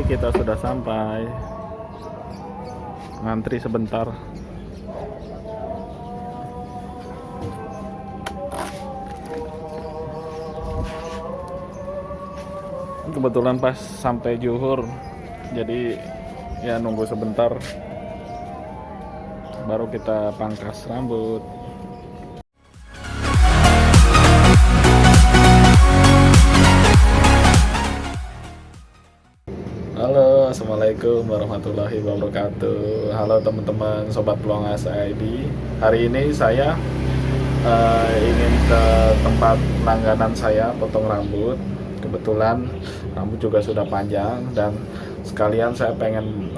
kita sudah sampai. Ngantri sebentar. Kebetulan pas sampai Juhur, jadi ya nunggu sebentar baru kita pangkas rambut. Halo, assalamualaikum warahmatullahi wabarakatuh. Halo teman-teman sobat peluang asa ID. Hari ini saya ingin ke tempat langganan saya potong rambut. Kebetulan rambut juga sudah panjang dan sekalian saya pengen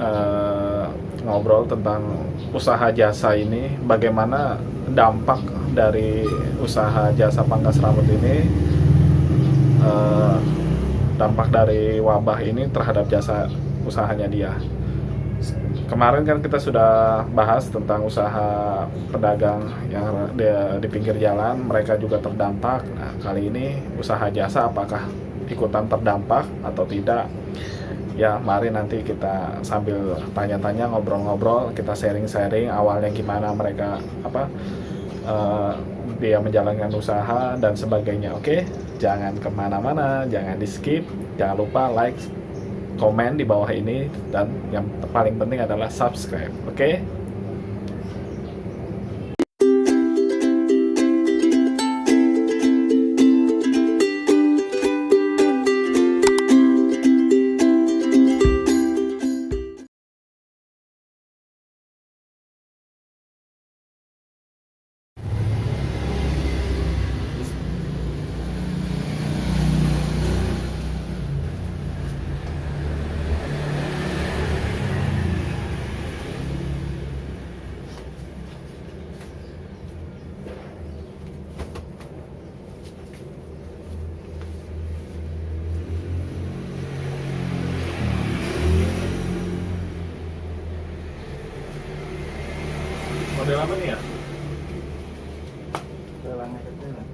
ngobrol tentang usaha jasa ini. Bagaimana dampak dari usaha jasa pangkas rambut ini, dampak dari wabah ini terhadap jasa usahanya dia. Kemarin kan kita sudah bahas tentang usaha pedagang yang di pinggir jalan, mereka juga terdampak. Nah, kali ini usaha jasa apakah ikutan terdampak atau tidak? Ya, mari nanti kita sambil tanya-tanya, ngobrol-ngobrol, kita sharing-sharing awalnya gimana mereka dia menjalankan usaha dan sebagainya. Oke, jangan kemana-mana, jangan di skip, jangan lupa like, komen di bawah ini, dan yang paling penting adalah subscribe. Oke? Model apa nih ya? Jalannya kecil lah.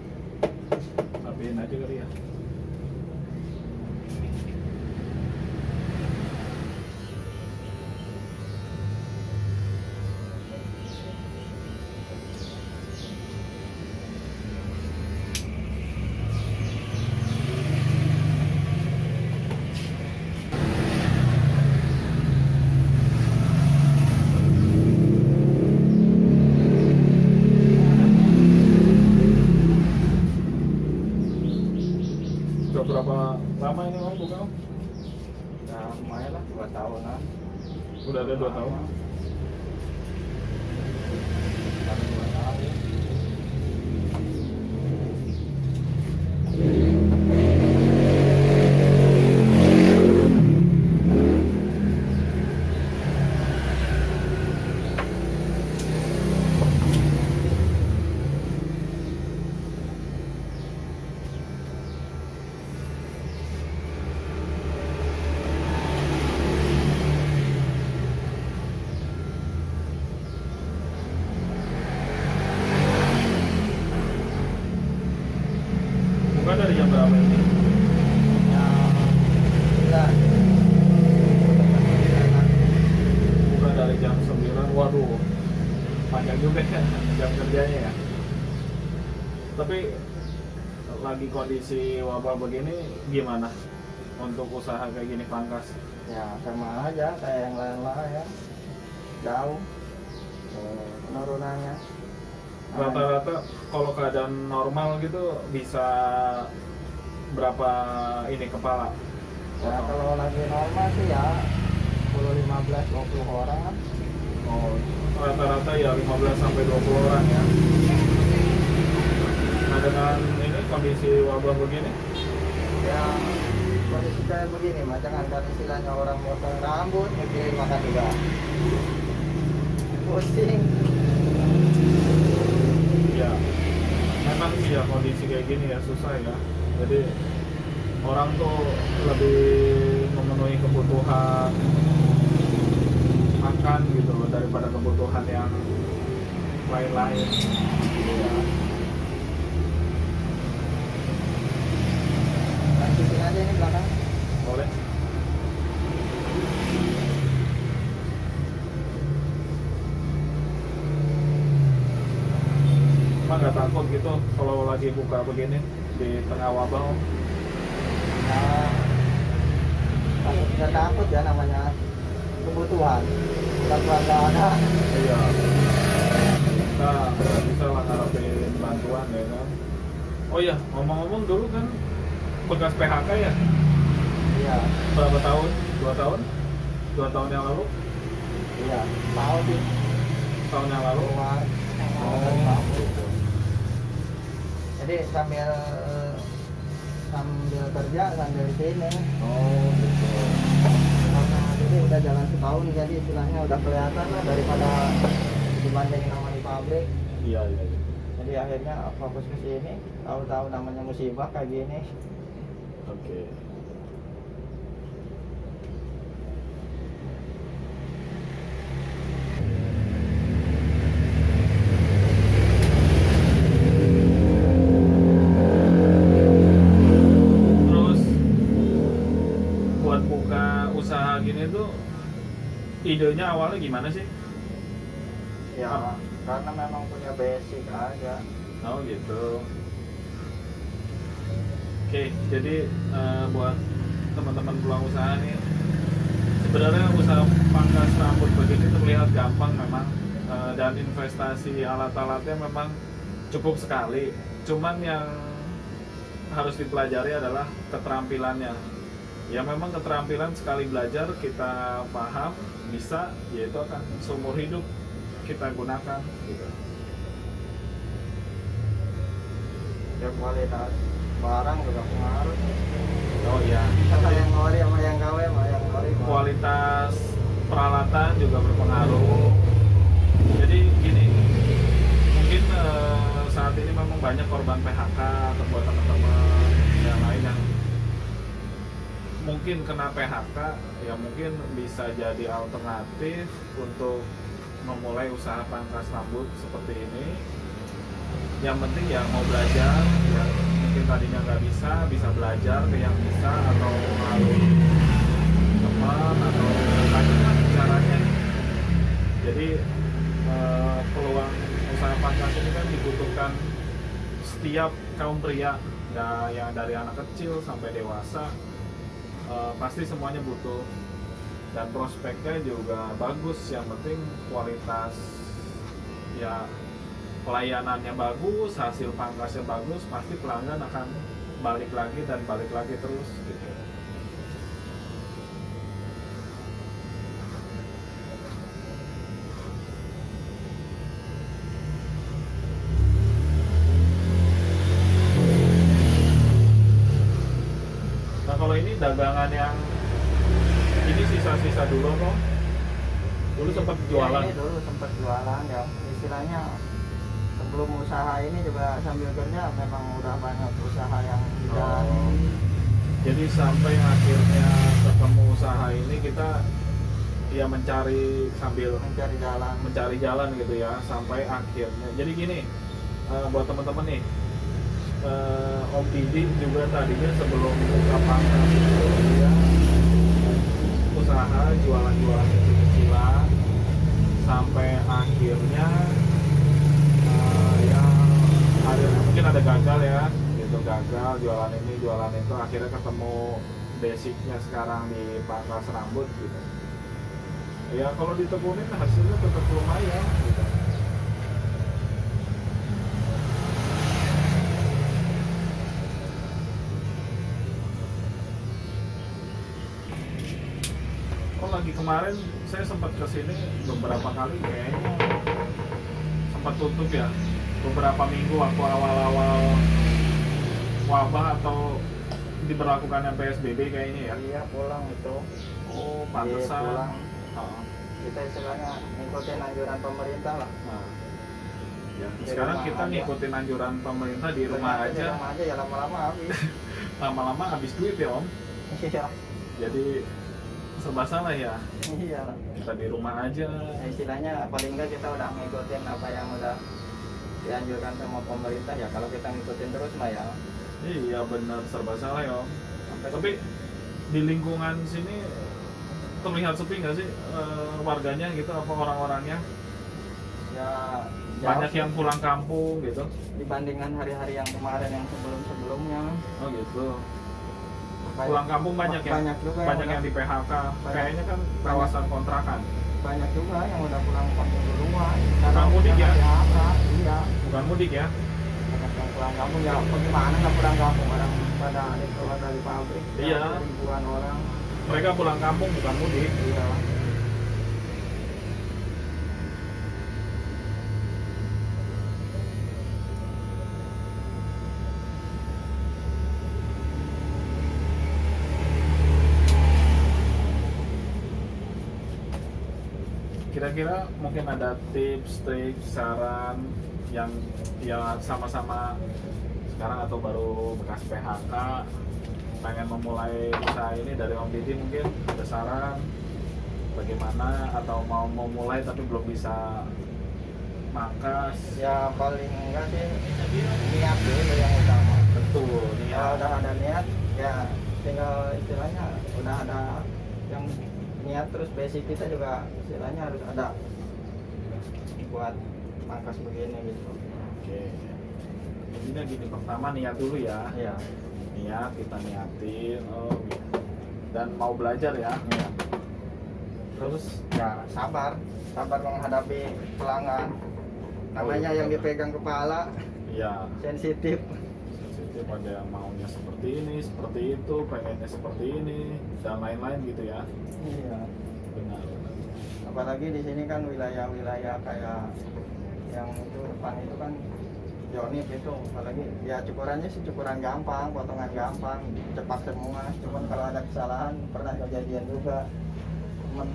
Rapiin aja kali ya. Udah berapa lama ini Om buka Om? Nah, lumayan lah 2 tahunan. Udah ada 2 tahun. Baru 2 tahun. Buka dari jam berapa ini? Yang 9. Buka dari jam 9. Waduh, panjang juga ya jam kerjanya ya. Tapi lagi kondisi wabah begini gimana untuk usaha kayak gini pangkas? Ya sama aja kayak yang lain-lain, jauh penurunannya. Rata-rata kalau keadaan normal gitu bisa berapa ini kepala? Ya kalau lagi normal sih ya 10, 15, 20 orang. Oh, rata-rata ya 15 sampai 20 orang ya. Nah, dengan ini kondisi wabah begini, Ya kondisi kayak begini mah jangan kan istilahnya orang potong rambut mikirin makan juga pusing. ya memang sih ya kondisi kayak gini ya susah ya. Jadi orang tuh lebih memenuhi kebutuhan makan gitu daripada kebutuhan yang lain-lain. Ya. Lanjutin aja ini belakang. Boleh. Emang nggak takut gitu kalau lagi buka begini di tengah wabah Om? Nah, nggak takut ya, namanya kebutuhan. Kalau nggak ada, Iya. Kita nggak bisa lah ngarepin bantuan ya kan. Oh iya, ngomong-ngomong dulu kan bekas PHK ya? iya, Berapa tahun? 2 tahun? 2 tahun yang lalu? iya, tahu sih. Tahun yang lalu? Keluar, Gitu. jadi sambil kerja sambil di sini. Oh gitu. Karena jadi udah jalan setahun, jadi istilahnya udah kelihatan lah daripada dibandingin sama di pabrik. Iya iya. Iya. Jadi akhirnya fokus ke sini. Tahu-tahu namanya musibah kayak gini. Oke. Terus buat buka usaha gini tuh idenya awalnya gimana sih? Ya, karena memang punya basic aja. Oh gitu. Oke, jadi buat teman-teman peluang usaha nih, sebenarnya usaha pangkas rambut begini terlihat gampang memang, dan investasi alat-alatnya memang cukup sekali. Cuman yang harus dipelajari adalah keterampilannya. Ya memang keterampilan sekali belajar kita paham bisa, yaitu akan seumur hidup kita gunakan gitu. Ya kualitas barang juga pengaruh. Oh iya. Sama yang ngori sama yang gawe sama yang ngori. Kualitas peralatan juga berpengaruh. Jadi gini, mungkin saat ini memang banyak korban PHK atau buat teman-teman yang lain yang mungkin kena PHK, ya mungkin bisa jadi alternatif untuk memulai usaha pangkas rambut seperti ini. Yang penting ya mau belajar, ya mungkin tadinya nggak bisa belajar ke yang bisa, atau melalui teman atau bagaimana caranya. Jadi peluang usaha pangkas ini kan dibutuhkan setiap kaum pria, ya, yang dari anak kecil sampai dewasa, pasti semuanya butuh, dan prospeknya juga bagus. Yang penting kualitas, ya pelayanannya bagus, hasil pangkasnya bagus, pasti pelanggan akan balik lagi dan balik lagi terus gitu. Nah kalau ini dagangan yang ini sisa-sisa dulu kok. Dulu sempat jualan. Ya, ini dulu sempat jualan ya. Istilahnya sebelum usaha ini juga sambil kerja, memang udah banyak usaha yang dijalani. Jadi sampai akhirnya ketemu usaha ini, kita ya mencari sambil Mencari jalan. gitu ya, sampai akhirnya. Jadi gini, buat teman-teman nih, Om Didi juga tadinya sebelum buka pangkas itu dia usaha jualan-jualan kecil-kecilan, sampai akhirnya ya mungkin ada gagal ya gitu, gagal jualan ini jualan itu, akhirnya ketemu basicnya sekarang di pangkas rambut gitu. Ya kalau ditekunin hasilnya tetap lumayan gitu. Oh lagi kemarin saya sempat kesini beberapa kali, kayaknya sempat tutup ya beberapa minggu waktu awal-awal wabah atau diberlakukannya PSBB kayaknya ya. Iya, pulang itu. Oh Iya, pantesan. pulang. Oh. Kita istilahnya ngikutin anjuran pemerintah lah. Nah, ya, Di sekarang rumah kita aja. ngikutin anjuran pemerintah di rumah Di aja. rumah aja ya, lama-lama habis. Lama-lama habis duit ya Om. Iya. Jadi serba salah ya. Iya. Kita di rumah aja. Ya, istilahnya paling enggak kita udah ngikutin apa yang udah dianjurkan sama pemerintah ya. Kalau kita ngikutin terus mah ya. Iya benar, serba salah ya Om. Tapi di lingkungan sini terlihat sepi nggak sih warganya gitu, apa orang-orangnya? Ya banyak yang pulang kampung gitu. dibandingkan hari-hari yang kemarin yang sebelum-sebelumnya. Oh gitu. Pulang kampung banyak yang banyak juga banyak yang di PHK. Kayaknya kan kawasan kontrakan. banyak juga yang udah pulang kampung duluan. Bukan mudik ya? Iya. Bukan mudik ya? Banyak yang pulang kampung ya. Bagaimana nggak pulang kampung, orang pada keluar dari pabrik. Iya. Ribuan orang. Mereka pulang kampung bukan mudik. Iya. Kira-kira mungkin ada tips, trik, saran yang ya sama-sama sekarang atau baru bekas PHK pengen memulai usaha ini dari Om Didi, mungkin ada saran bagaimana, atau mau memulai tapi belum bisa mangkas? Ya paling enggak sih niat dulu yang utama. Betul, Kalau niat. udah ada niat ya tinggal istilahnya udah ada yang niat, terus basic kita juga istilahnya harus ada buat pangkas begini gitu. Oke. Jadi gini, pertama niat dulu ya. Iya. Niat, kita niatin, oh gitu. Dan mau belajar ya. Iya. Terus ya sabar menghadapi pelanggan. Namanya Oh, yang iya. dipegang kepala Iya. sensitif. Sensitif, ada yang maunya seperti ini, seperti itu, pengennya seperti ini, dan lain-lain gitu ya. Iya. Benar. Apalagi di sini kan wilayah-wilayah kayak yang itu depan itu kan Jonip itu, apalagi ya cukurannya sih cukuran gampang, potongan gampang, cepat semua. Cuman kalau ada kesalahan pernah kejadian juga. Cuman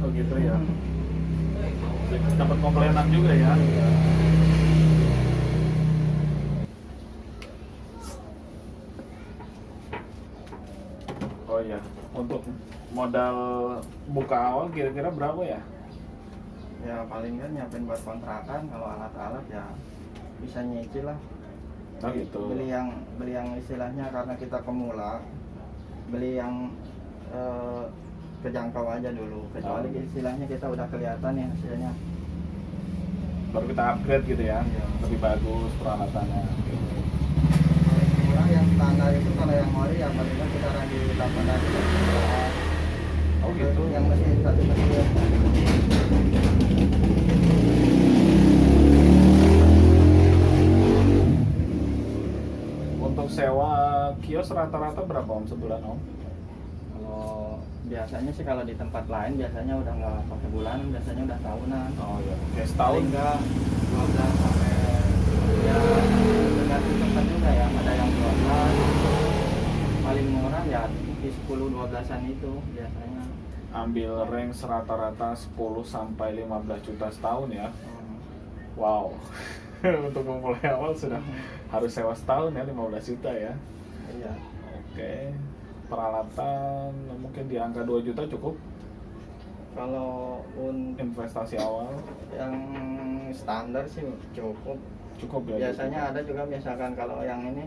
Oh gitu ya. Dapat komplainan juga ya. Oh iya, untuk modal buka awal kira-kira berapa ya? ya paling kan nyiapin buat kontrakan, kalau alat-alat ya bisa nyicil lah. Oh gitu. Beli yang istilahnya karena kita pemula, beli yang kejangkau aja dulu, kecuali Oh. istilahnya kita udah kelihatan ya hasilnya. Baru kita upgrade gitu ya, Iya. lebih bagus peralatannya. Paling murah yang standar itu kalau yang ori ya paling kan kisaran di 800. Oh gitu. Yang mesin satu mesin. Untuk sewa kios rata-rata berapa Om sebulan Om? Kalau biasanya sih kalau di tempat lain biasanya udah nggak pakai bulanan, biasanya udah tahunan. Oh iya, kayak setahun. Paling nggak 12 sampai ya tergantung tempat juga ya, ada yang 12, paling murah ya di 10-12an itu biasanya. Ambil range rata-rata 10 sampai 15 juta setahun ya. Hmm. Wow. Untuk memulai awal sudah harus sewa setahun ya, 15 juta ya. Iya. Oke. Peralatan mungkin di angka 2 juta cukup Kalau investasi awal. yang standar sih cukup. Cukup ya. Biasanya ada juga misalkan kalau yang ini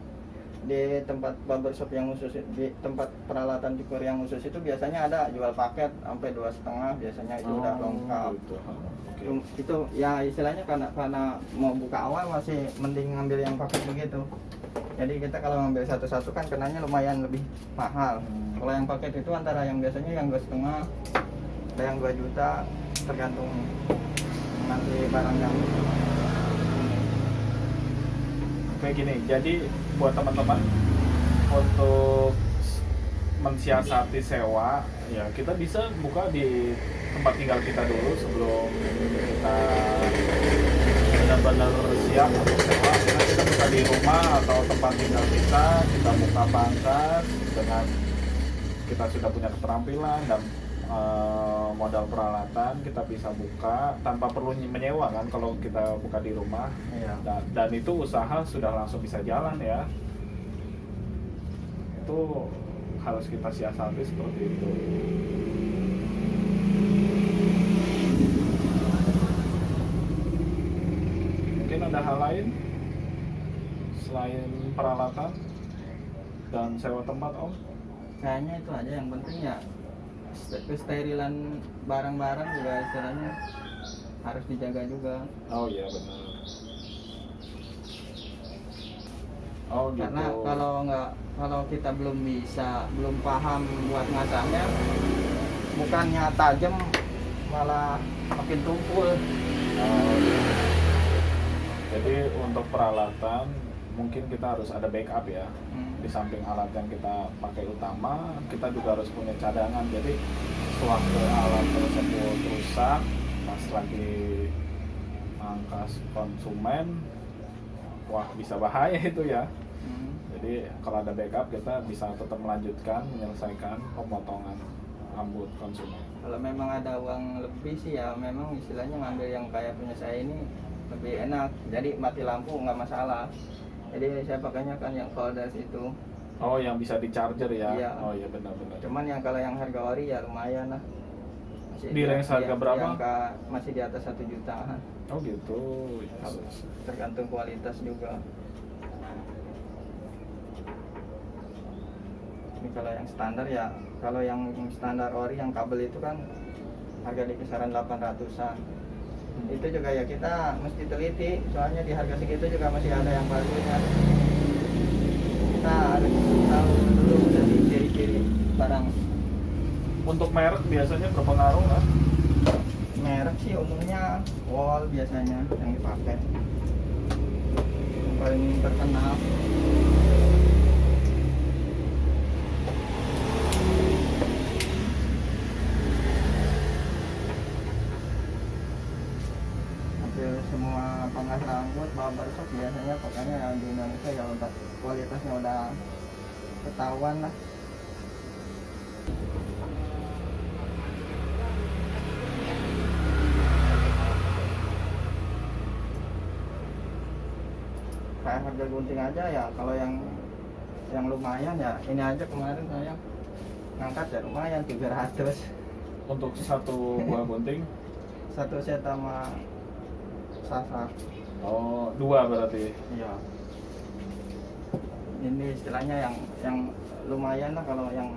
di tempat barbershop yang khusus, di tempat peralatan cukur yang khusus itu biasanya ada jual paket sampai 2,5, biasanya itu udah lengkap. Gitu. Oke. Itu ya istilahnya karena mau buka awal masih mending ngambil yang paket begitu. Jadi kita kalau ngambil satu-satu kan kenanya lumayan lebih mahal. Kalau yang paket itu antara yang biasanya yang 2,5, ada yang 2 juta, tergantung nanti barang yang Kayak gini, jadi buat teman-teman untuk mensiasati sewa, ya kita bisa buka di tempat tinggal kita dulu sebelum kita benar-benar siap untuk sewa. Kita buka di rumah atau tempat tinggal kita buka pangkas dengan kita sudah punya keterampilan dan modal peralatan, kita bisa buka tanpa perlu menyewa kan kalau kita buka di rumah. Iya. Dan itu usaha sudah langsung bisa jalan ya. Itu harus kita siasati seperti itu. Mungkin ada hal lain selain peralatan dan sewa tempat Om? Kayaknya itu aja yang penting ya, kesterilan barang-barang juga istilahnya harus dijaga juga. Oh iya benar. Oh gitu. Karena kalau kita belum paham buat ngasahnya, bukannya tajam malah makin tumpul. Oh, iya. Jadi untuk peralatan mungkin kita harus ada backup ya. Di samping alat yang kita pakai utama, kita juga harus punya cadangan. Jadi sewaktu alat tersebut rusak, pas lagi angkas konsumen, wah bisa bahaya itu ya. Jadi kalau ada backup kita bisa tetap melanjutkan menyelesaikan pemotongan rambut konsumen. Kalau memang ada uang lebih sih ya memang istilahnya ngambil yang kayak punya saya ini lebih enak. Jadi mati lampu nggak masalah. Jadi saya pakainya kan yang Kodas itu. Oh yang bisa di charger ya? Iya. Oh iya benar-benar. Cuman yang kalau yang harga ori ya lumayan lah. Di range harga berapa? Masih di atas 1 jutaan. Oh gitu. Tergantung kualitas juga. Ini kalau yang standar ya, kalau yang standar ori yang kabel itu kan harga di kisaran 800-an. Itu juga ya kita mesti teliti, soalnya di harga segitu juga masih ada yang bagusnya. Kita harus tahu dulu dari ciri-ciri barang. Untuk merek biasanya berpengaruh lah. Merek sih umumnya Wall biasanya yang dipakai. Yang paling terkenal. Hampir semua pangkas rambut, barbershop biasanya pokoknya yang di Indonesia ya udah kualitasnya udah ketahuan lah. Kayak harga gunting aja ya, kalau yang lumayan ya ini aja kemarin saya ngangkat ya lumayan 300 Untuk satu buah gunting? satu set sama sasak. Oh, 2 berarti? Iya. Ini istilahnya yang lumayan lah kalau yang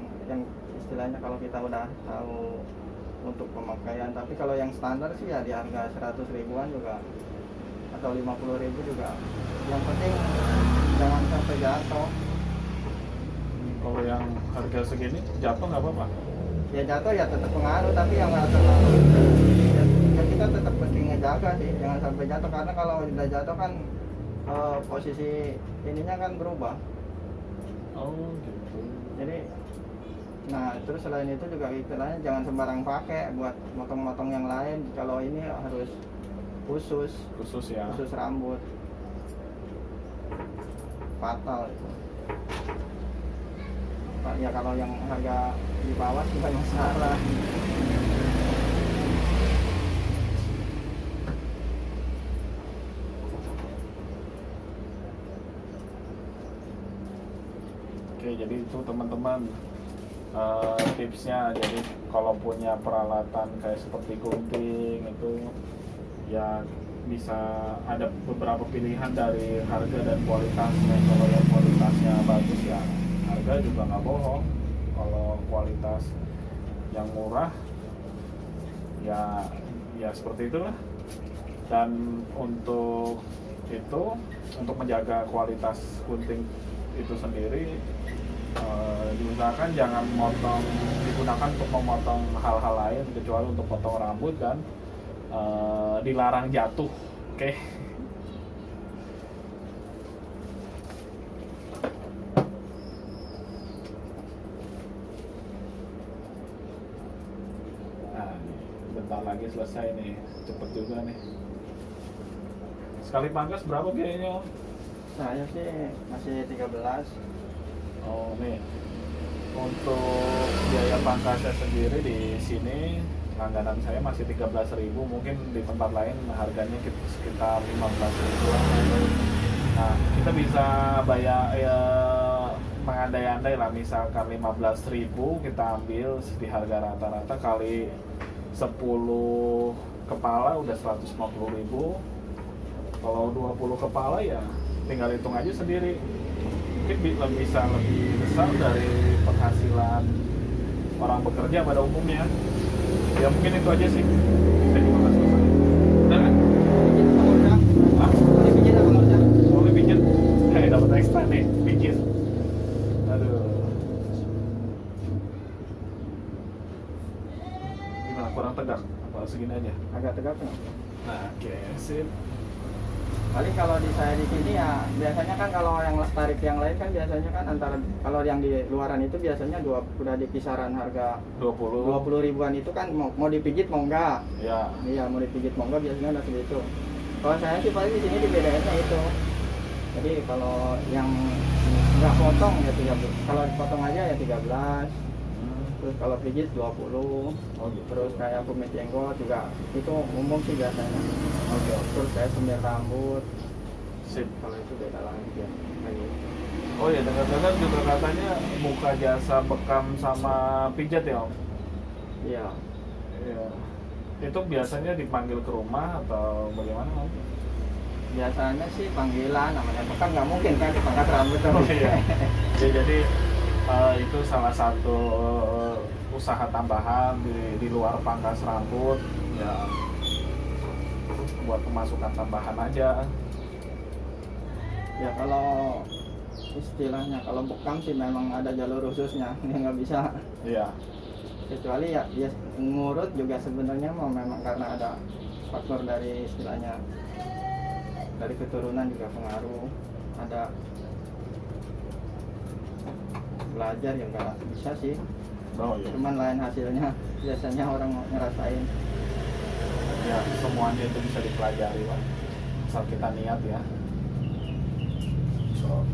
istilahnya kalau kita udah tahu untuk pemakaian. Tapi kalau yang standar sih ya di harga 100 ribuan juga atau 50 ribu juga. Yang penting jangan sampai jatuh. Kalau yang harga segini jatuh nggak apa-apa? Ya jatuh ya tetap pengaruh tapi yang nggak terlalu. Ya kita tetap mesti ngejaga sih jangan sampai jatuh karena kalau udah jatuh kan posisi ininya kan berubah. Oh gitu. Jadi nah terus selain itu juga istilahnya jangan sembarang pakai buat motong-motong yang lain. Kalau ini harus khusus Ya. khusus rambut. Fatal itu. Ya kalau yang harga di bawah sih banyak masalah. Oke, jadi itu teman-teman tipsnya. Jadi kalau punya peralatan kayak seperti gunting itu ya bisa ada beberapa pilihan dari harga dan kualitasnya. Kalau yang kualitasnya bagus ya harga juga nggak bohong. Kalau kualitas yang murah ya seperti itulah. Dan untuk menjaga kualitas gunting itu sendiri diusahakan jangan digunakan untuk memotong hal-hal lain kecuali untuk potong rambut dan dilarang jatuh. Oke. Nah, bentar lagi selesai nih, cepet juga nih. Sekali pangkas berapa biayanya? Saya sih masih 13. Oh nih, untuk biaya pangkasnya sendiri di sini langganan saya masih 13.000, mungkin di tempat lain harganya sekitar 15.000. Nah, kita bisa bayar ya, mengandai-andai lah, misalkan 15.000 kita ambil di harga rata-rata kali 10 kepala udah 150.000. Kalau 20 kepala ya tinggal hitung aja sendiri. Mungkin bisa lebih besar dari penghasilan orang bekerja pada umumnya. Ya mungkin itu aja sih. Saya juga nggak selesai. segini aja. agak tegak nggak? Nah, oke, sip. Paling kalau di saya di sini ya biasanya kan kalau yang tarif yang lain kan biasanya kan antara kalau yang di luaran itu biasanya udah di kisaran harga 20 ribuan itu kan mau dipijit mau enggak. Ya. Iya, mau dipijit mau enggak biasanya udah segitu. Kalau saya sih paling di sini dibedainnya itu. Jadi kalau yang nggak potong ya 13. Kalau dipotong aja ya 13. Terus kalau pijit 20. Oh gitu. Terus kayak kumis jenggot juga itu umum sih biasanya. Oke. Terus kayak semir rambut. Sip. Kalau itu beda lagi ya. Kayak gitu. Oh ya, dengar-dengar juga katanya buka jasa bekam sama pijat ya, Om? Iya. Iya. Itu biasanya dipanggil ke rumah atau bagaimana, Om? Biasanya sih panggilan namanya bekam nggak mungkin kan dipangkat rambut terus. Oh iya. Ya, jadi itu salah satu usaha tambahan di luar pangkas rambut ya, buat pemasukan tambahan aja. Ya kalau istilahnya kalau bekam sih memang ada jalur khususnya, nggak bisa. Iya. Kecuali ya dia ngurut juga sebenarnya memang karena ada faktor dari istilahnya dari keturunan juga pengaruh, ada belajar ya nggak bisa sih. Oh iya. Cuman lain hasilnya biasanya orang ngerasain. Ya, semuanya itu bisa dipelajari, Pak. Asal kita niat ya. So.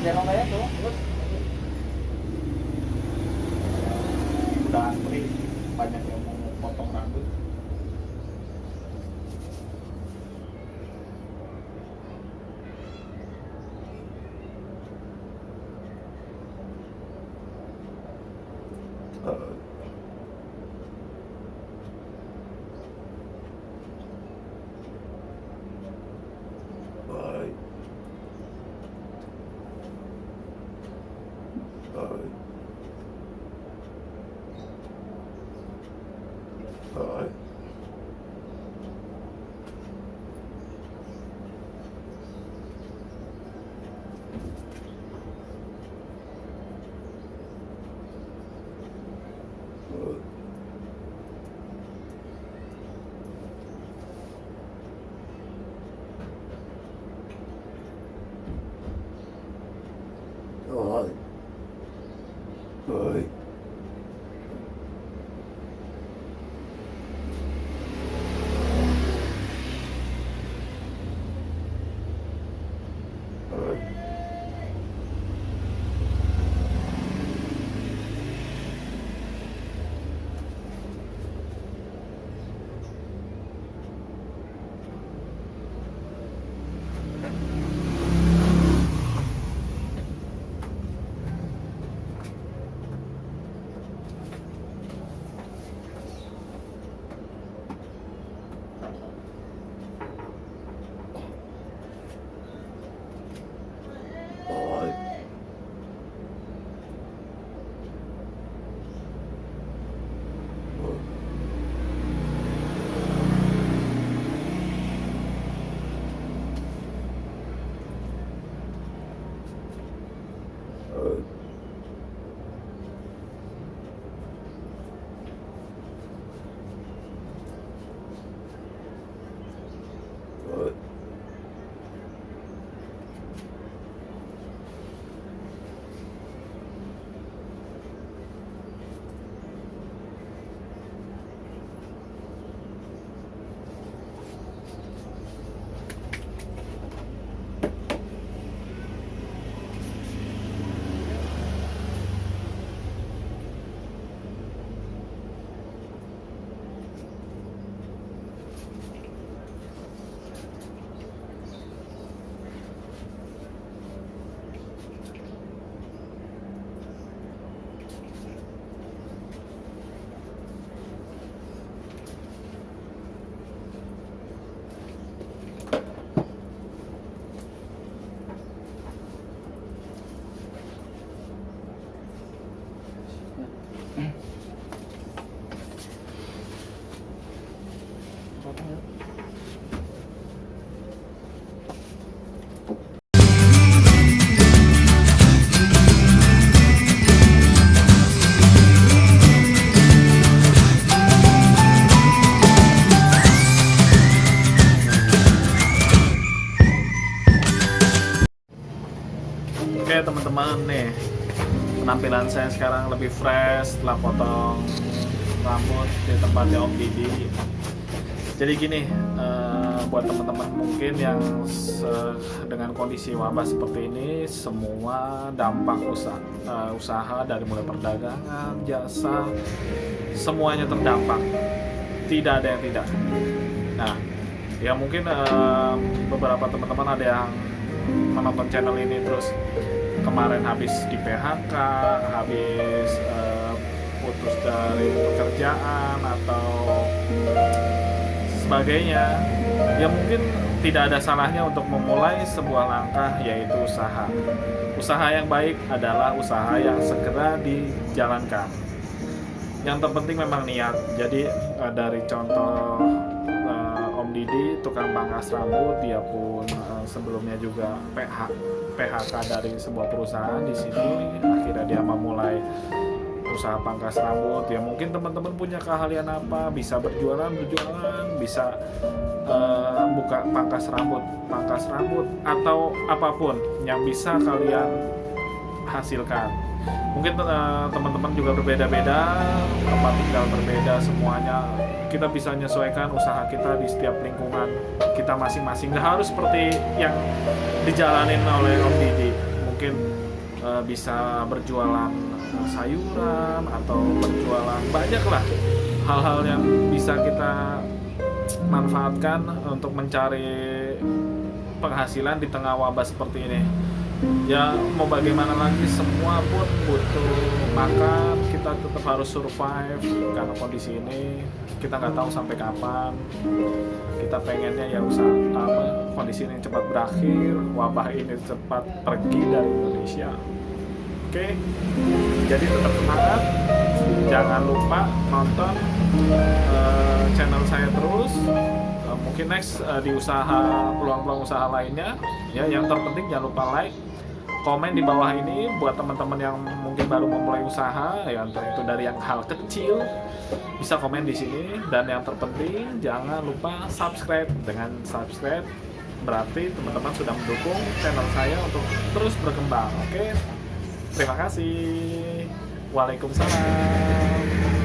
Jangan kayak tuh, terus Udah antri, banyak yang mau potong rambut. Oke teman-teman, nih penampilan saya sekarang lebih fresh setelah potong rambut di tempatnya Om Didi. Jadi gini, buat teman-teman mungkin yang dengan kondisi wabah seperti ini, semua dampak usaha dari mulai perdagangan, jasa, semuanya terdampak. Tidak ada yang tidak. Nah, ya mungkin beberapa teman-teman ada yang menonton channel ini terus kemarin habis di PHK, habis putus dari pekerjaan atau sebagainya, ya mungkin tidak ada salahnya untuk memulai sebuah langkah, yaitu usaha. Usaha yang baik adalah usaha yang segera dijalankan. Yang terpenting memang niat. Jadi dari contoh Om Didi, tukang pangkas rambut, dia pun sebelumnya juga PHK dari sebuah perusahaan di sini, akhirnya dia memulai usaha pangkas rambut. Ya mungkin teman-teman punya keahlian apa, bisa berjualan, bisa buka pangkas rambut atau apapun yang bisa kalian hasilkan. Mungkin teman-teman juga berbeda-beda, tempat tinggal berbeda, semuanya kita bisa menyesuaikan usaha kita di setiap lingkungan kita masing-masing. Nggak harus seperti yang dijalanin oleh Om Didi. Mungkin bisa berjualan sayuran atau berjualan, banyak lah hal-hal yang bisa kita manfaatkan untuk mencari penghasilan di tengah wabah seperti ini. Ya mau bagaimana lagi, semua pun butuh makan, kita tetap harus survive karena kondisi ini kita nggak tahu sampai kapan. Kita pengennya ya kondisi ini cepat berakhir, wabah ini cepat pergi dari Indonesia. Oke, jadi tetap semangat, jangan lupa nonton channel saya terus. Mungkin next di peluang-peluang usaha lainnya ya. Yang terpenting jangan lupa like, komen di bawah ini buat teman-teman yang mungkin baru memulai usaha, ya entah itu dari yang hal kecil, bisa komen di sini. Dan yang terpenting jangan lupa subscribe. Dengan subscribe berarti teman-teman sudah mendukung channel saya untuk terus berkembang. Oke, terima kasih. Waalaikumsalam.